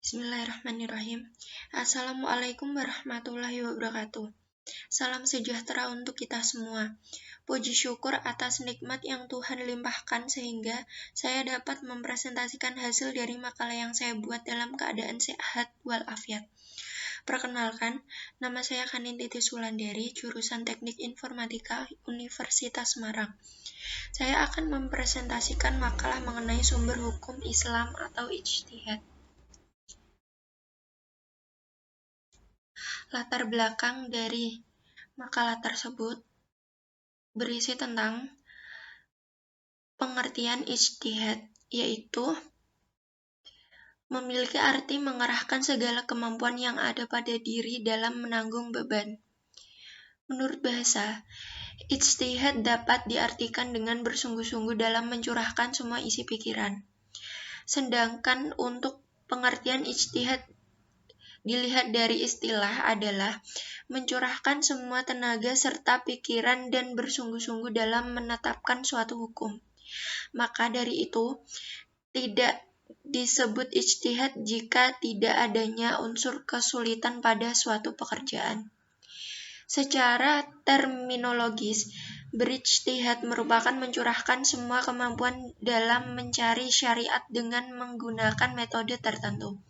Bismillahirrahmanirrahim. Assalamualaikum warahmatullahi wabarakatuh. Salam sejahtera untuk kita semua. Puji syukur atas nikmat yang Tuhan limpahkan sehingga saya dapat mempresentasikan hasil dari makalah yang saya buat dalam keadaan sehat walafiat. Perkenalkan, nama saya Kanin Titi Sulandari, jurusan Teknik Informatika Universitas Semarang. Saya akan mempresentasikan makalah mengenai sumber hukum Islam atau ijtihad. Latar belakang dari makalah tersebut berisi tentang pengertian ijtihad, yaitu memiliki arti mengerahkan segala kemampuan yang ada pada diri dalam menanggung beban. Menurut bahasa, ijtihad dapat diartikan dengan bersungguh-sungguh dalam mencurahkan semua isi pikiran. Sedangkan untuk pengertian ijtihad dilihat dari istilah adalah mencurahkan semua tenaga serta pikiran dan bersungguh-sungguh dalam menetapkan suatu hukum. Maka dari itu, tidak disebut ijtihad jika tidak adanya unsur kesulitan pada suatu pekerjaan. Secara terminologis, berijtihad merupakan mencurahkan semua kemampuan dalam mencari syariat dengan menggunakan metode tertentu.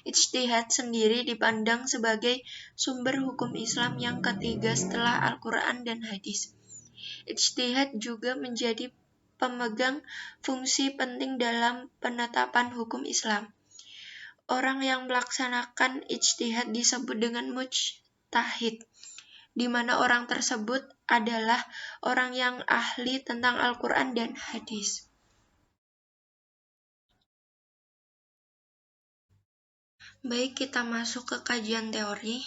Ijtihad sendiri dipandang sebagai sumber hukum Islam yang ketiga setelah Al-Quran dan hadis. Ijtihad juga menjadi pemegang fungsi penting dalam penetapan hukum Islam. Orang yang melaksanakan ijtihad disebut dengan mujtahid, di mana orang tersebut adalah orang yang ahli tentang Al-Quran dan hadis. Baik, kita masuk ke kajian teori.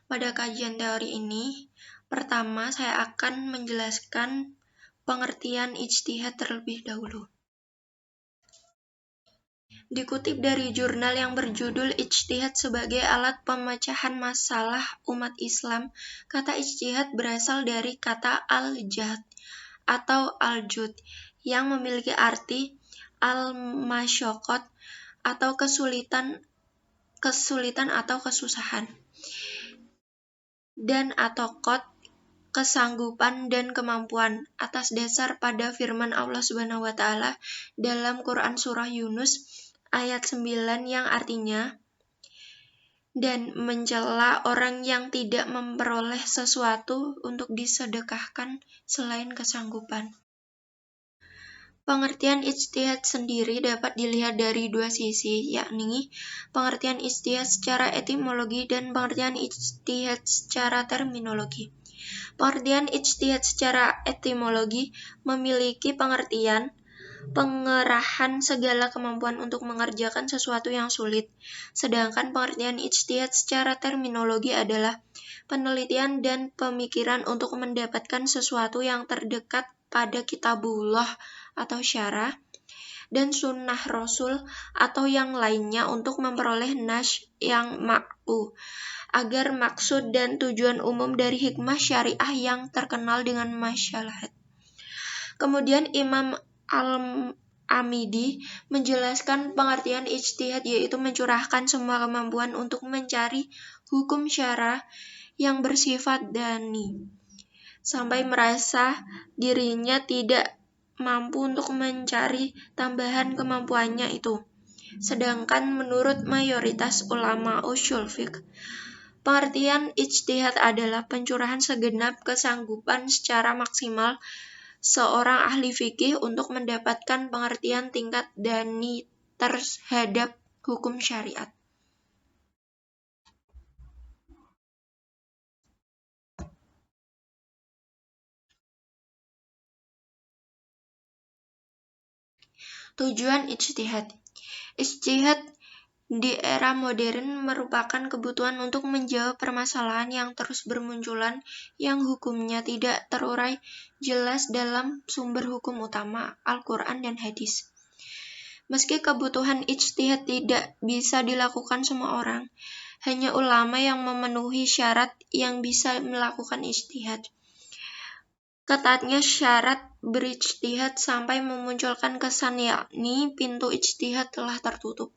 Pada kajian teori ini, pertama saya akan menjelaskan pengertian ijtihad terlebih dahulu. Dikutip dari jurnal yang berjudul Ijtihad sebagai alat pemecahan masalah umat Islam, kata ijtihad berasal dari kata al-jahd atau al-jud yang memiliki arti al-masyaqqat atau kesulitan atau kesusahan, dan atau qad kesanggupan dan kemampuan, atas dasar pada firman Allah Subhanahu wa taala dalam Quran surah Yunus ayat 9 yang artinya, dan mencela orang yang tidak memperoleh sesuatu untuk disedekahkan selain kesanggupan. Pengertian ijtihad sendiri dapat dilihat dari dua sisi, yakni pengertian ijtihad secara etimologi dan pengertian ijtihad secara terminologi. Pengertian ijtihad secara etimologi memiliki pengertian pengerahan segala kemampuan untuk mengerjakan sesuatu yang sulit, sedangkan pengertian ijtihad secara terminologi adalah penelitian dan pemikiran untuk mendapatkan sesuatu yang terdekat pada kitabullah atau syarah dan sunnah Rasul atau yang lainnya untuk memperoleh nas yang makbu, agar maksud dan tujuan umum dari hikmah syariah yang terkenal dengan masyalahat. Kemudian Imam Al-Amidi menjelaskan pengertian ijtihad yaitu mencurahkan semua kemampuan untuk mencari hukum syarah yang bersifat dani, sampai merasa dirinya tidak mampu untuk mencari tambahan kemampuannya itu. Sedangkan menurut mayoritas ulama ushul fiqh, pengertian ijtihad adalah pencurahan segenap kesanggupan secara maksimal seorang ahli fikih untuk mendapatkan pengertian tingkat dani terhadap hukum syariat. Tujuan ijtihad. Ijtihad di era modern merupakan kebutuhan untuk menjawab permasalahan yang terus bermunculan yang hukumnya tidak terurai jelas dalam sumber hukum utama, Al-Quran dan hadis. Meski kebutuhan ijtihad tidak bisa dilakukan semua orang, hanya ulama yang memenuhi syarat yang bisa melakukan ijtihad. Ketatnya syarat berijtihad sampai memunculkan kesan yakni pintu ijtihad telah tertutup.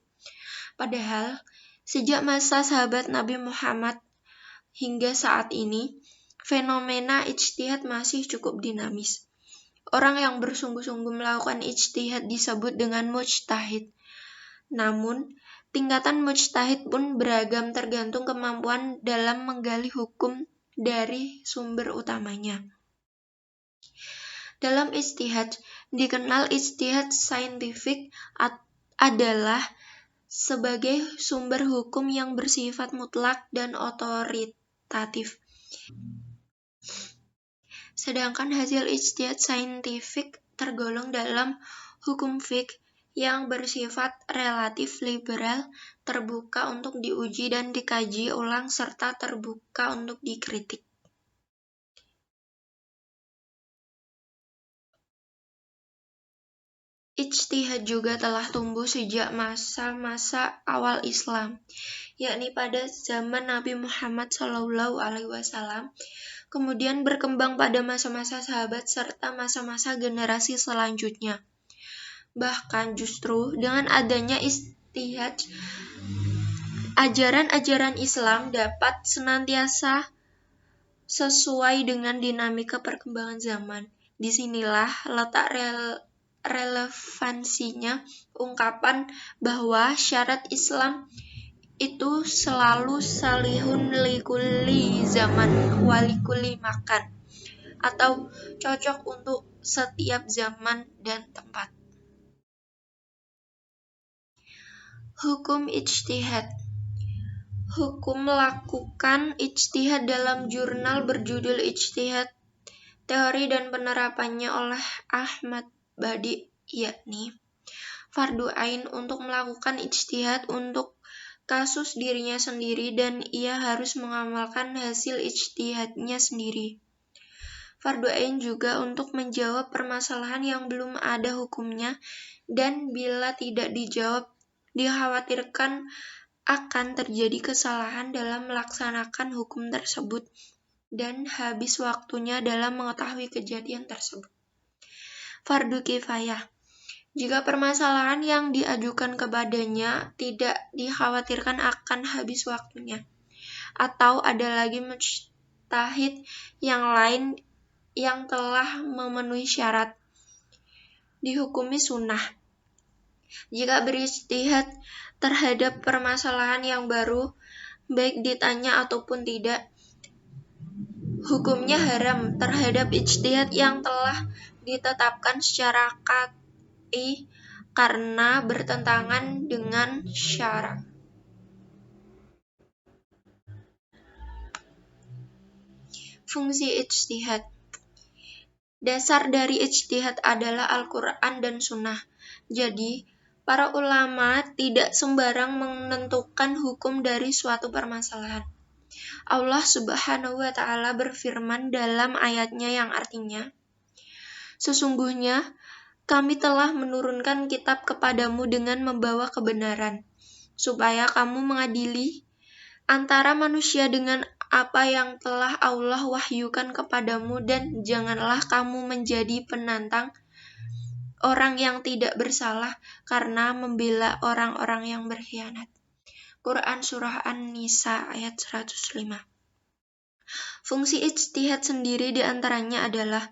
Padahal, sejak masa sahabat Nabi Muhammad hingga saat ini, fenomena ijtihad masih cukup dinamis. Orang yang bersungguh-sungguh melakukan ijtihad disebut dengan mujtahid. Namun, tingkatan mujtahid pun beragam tergantung kemampuan dalam menggali hukum dari sumber utamanya. Dalam ijtihad, dikenal ijtihad saintifik adalah sebagai sumber hukum yang bersifat mutlak dan otoritatif. Sedangkan hasil ijtihad saintifik tergolong dalam hukum fiqh yang bersifat relatif liberal, terbuka untuk diuji dan dikaji ulang, serta terbuka untuk dikritik. Ijtihad juga telah tumbuh sejak masa-masa awal Islam, yakni pada zaman Nabi Muhammad SAW, kemudian berkembang pada masa-masa sahabat serta masa-masa generasi selanjutnya. Bahkan justru dengan adanya ijtihad, ajaran-ajaran Islam dapat senantiasa sesuai dengan dinamika perkembangan zaman. Disinilah letak relevansinya ungkapan bahwa syarat Islam itu selalu salihun likulli zaman walikuli makan, atau cocok untuk setiap zaman dan tempat. Hukum ijtihad. Hukum melakukan ijtihad dalam jurnal berjudul Ijtihad, Teori dan Penerapannya oleh Ahmad Badi, yakni fardu ain untuk melakukan ijtihad untuk kasus dirinya sendiri dan ia harus mengamalkan hasil ijtihadnya sendiri. Fardu ain juga untuk menjawab permasalahan yang belum ada hukumnya dan bila tidak dijawab dikhawatirkan akan terjadi kesalahan dalam melaksanakan hukum tersebut dan habis waktunya dalam mengetahui kejadian tersebut. Fardu kifayah. Jika permasalahan yang diajukan kepadanya tidak dikhawatirkan akan habis waktunya, atau ada lagi mujtahid yang lain yang telah memenuhi syarat, dihukumi sunnah. Jika berijtihad terhadap permasalahan yang baru, baik ditanya ataupun tidak, hukumnya haram terhadap ijtihad yang telah ditetapkan secara qat'i karena bertentangan dengan syara'. Fungsi ijtihad. Dasar dari ijtihad adalah Al-Quran dan Sunnah. Jadi, para ulama tidak sembarang menentukan hukum dari suatu permasalahan. Allah Subhanahu wa Ta'ala berfirman dalam ayatnya yang artinya, "Sesungguhnya kami telah menurunkan kitab kepadamu dengan membawa kebenaran, supaya kamu mengadili antara manusia dengan apa yang telah Allah wahyukan kepadamu dan janganlah kamu menjadi penantang orang yang tidak bersalah karena membela orang-orang yang berkhianat." Quran Surah An-Nisa ayat 105. Fungsi ijtihad sendiri diantaranya adalah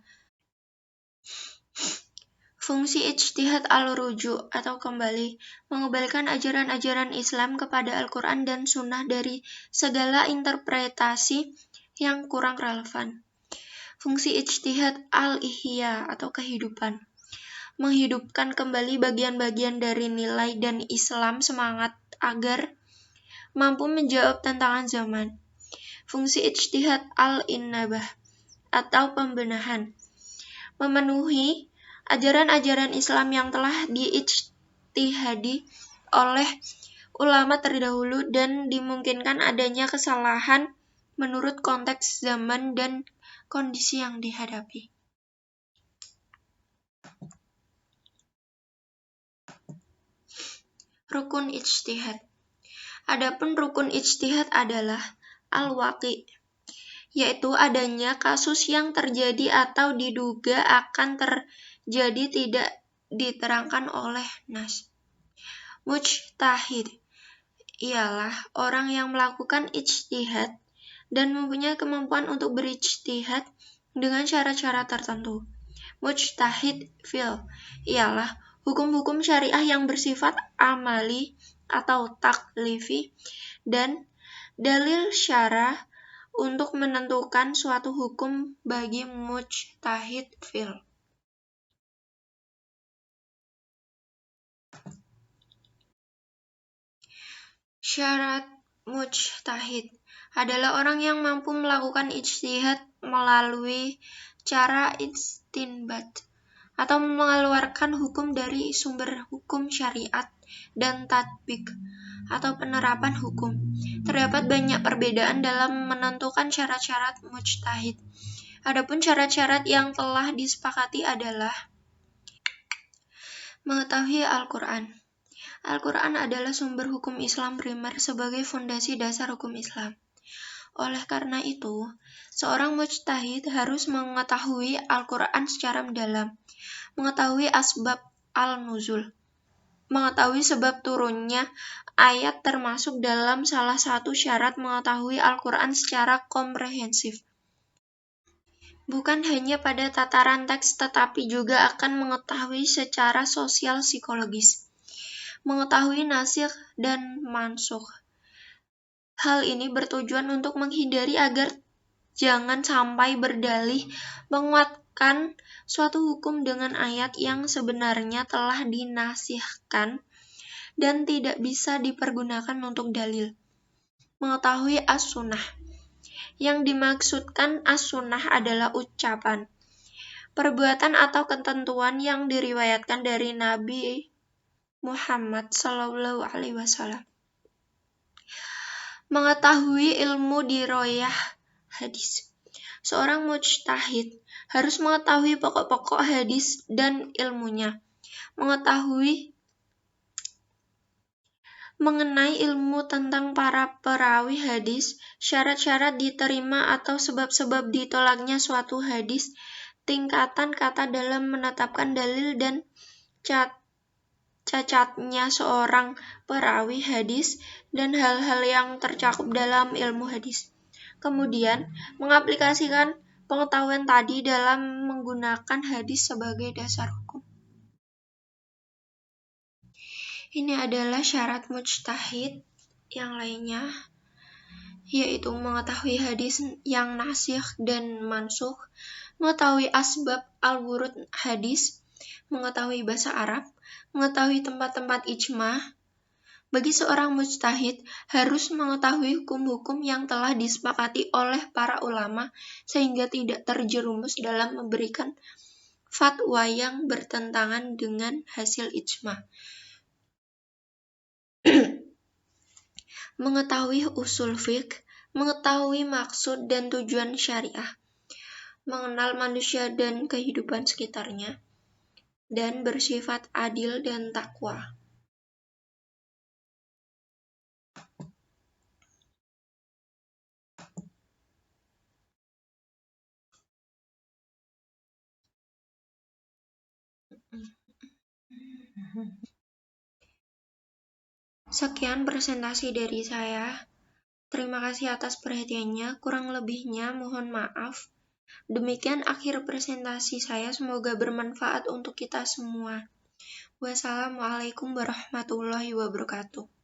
fungsi ijtihad al-ruju' atau kembali, mengembalikan ajaran-ajaran Islam kepada Al-Quran dan Sunnah dari segala interpretasi yang kurang relevan. Fungsi ijtihad al-ihya atau kehidupan, menghidupkan kembali bagian-bagian dari nilai dan Islam semangat agar mampu menjawab tantangan zaman. Fungsi ijtihad al-innabah atau pembenahan, memenuhi ajaran-ajaran Islam yang telah diijtihadi oleh ulama terdahulu dan dimungkinkan adanya kesalahan menurut konteks zaman dan kondisi yang dihadapi. Rukun ijtihad. Adapun rukun ijtihad adalah al-waqi', yaitu adanya kasus yang terjadi atau diduga akan terjadi tidak diterangkan oleh nas. Mujtahid, ialah orang yang melakukan ijtihad dan mempunyai kemampuan untuk berijtihad dengan cara-cara tertentu. Mujtahid fil ialah hukum-hukum syariah yang bersifat amali atau taklifi dan dalil syarah untuk menentukan suatu hukum bagi mujtahid fil. Syarat mujtahid adalah orang yang mampu melakukan ijtihad melalui cara istinbat atau mengeluarkan hukum dari sumber hukum syariat dan tatbik atau penerapan hukum. Terdapat banyak perbedaan dalam menentukan syarat-syarat mujtahid. Adapun syarat-syarat yang telah disepakati adalah mengetahui Al-Quran. Al-Quran adalah sumber hukum Islam primer sebagai fondasi dasar hukum Islam. Oleh karena itu, seorang mujtahid harus mengetahui Al-Quran secara mendalam, mengetahui asbab al-nuzul, mengetahui sebab turunnya ayat termasuk dalam salah satu syarat mengetahui Al-Quran secara komprehensif. Bukan hanya pada tataran teks tetapi juga akan mengetahui secara sosial psikologis. Mengetahui nasikh dan mansukh. Hal ini bertujuan untuk menghindari agar jangan sampai berdalih menguatkan suatu hukum dengan ayat yang sebenarnya telah dinasihkan dan tidak bisa dipergunakan untuk dalil. Mengetahui as-sunnah. Yang dimaksudkan as-sunnah adalah ucapan, perbuatan atau ketentuan yang diriwayatkan dari Nabi Muhammad SAW. Mengetahui ilmu diroyah hadis. Seorang mujtahid harus mengetahui pokok-pokok hadis dan ilmunya. Mengetahui mengenai ilmu tentang para perawi hadis, syarat-syarat diterima atau sebab-sebab ditolaknya suatu hadis, tingkatan kata dalam menetapkan dalil dan cacatnya seorang perawi hadis, dan hal-hal yang tercakup dalam ilmu hadis. Kemudian, mengaplikasikan pengetahuan tadi dalam menggunakan hadis sebagai dasar hukum. Ini adalah syarat mujtahid yang lainnya, yaitu mengetahui hadis yang nasikh dan mansukh, mengetahui asbab al-wurud hadis, mengetahui bahasa Arab, mengetahui tempat-tempat ijma. Bagi seorang mujtahid harus mengetahui hukum-hukum yang telah disepakati oleh para ulama sehingga tidak terjerumus dalam memberikan fatwa yang bertentangan dengan hasil ijma. Mengetahui usul fiqh, mengetahui maksud dan tujuan syariah, mengenal manusia dan kehidupan sekitarnya, dan bersifat adil dan takwa. Sekian presentasi dari saya. Terima kasih atas perhatiannya. Kurang lebihnya mohon maaf. Demikian akhir presentasi saya. Semoga bermanfaat untuk kita semua. Wassalamualaikum warahmatullahi wabarakatuh.